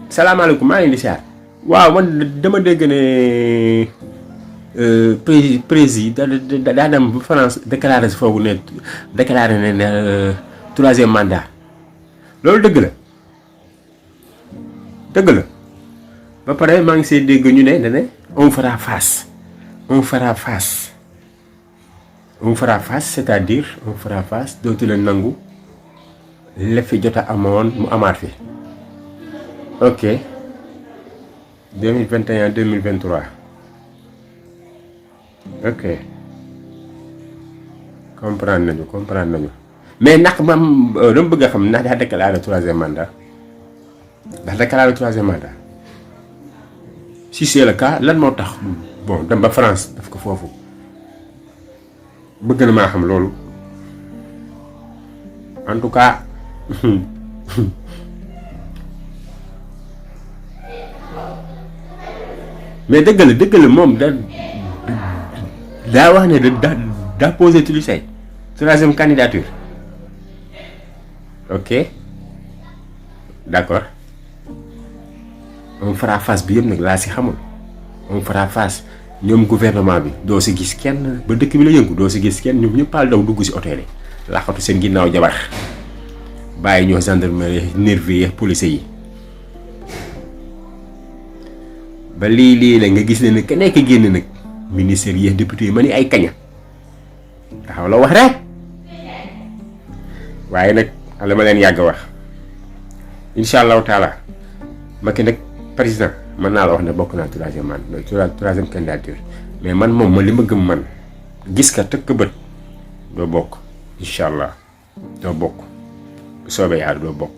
salaamaaleykum maa ngi leen di siyaar. waaw man dama dégg ne président daa dem bu France déclaré si foofu ne déclaré ne troisième mandat loolu dëgg la dëgg la ba pare maa ngi see dégg ñu ne on fera face on fera face on fera face c'est-à-dire on fera face dootu leen nangu la fi jot a amoon mu amaat fi ok 2021 2023 ok comprendre nañu mais ndax man dama bëgg a xam ndax daa déclaré troisième mandat si c'est le cas lan moo tax bon dem ba France daf ko foofu bëgg na maa xam loolu en tout cas mais dëgg la moom daa wax ne daa posé tu say troisième candidature ok d'accord on fera face bi yëpp nag laa si xamul on fera face ñoom gouvernement bi doo si gis kenn ba dëkk bi la yëngu doo si gis kenn ñoom ñëpp daw dugg si hôtel yi laxatu seen ginnaaw jabar bàyyi ñoo gendarmerie nervi yi police yi ba lii la nga gis ne ka nekk génn nag ministère yi député yi ma ni ay kaña taxaw la wax rek waaye nag la ma leen yàgg wax incha allahu taala Macky nag président mën naa la wax ne bokk naa troisième candidature mais man moom ma li ma gëm man gis ka tëkk bët doo bokk incha allah doo bokk bu soobee yàlla doo bokk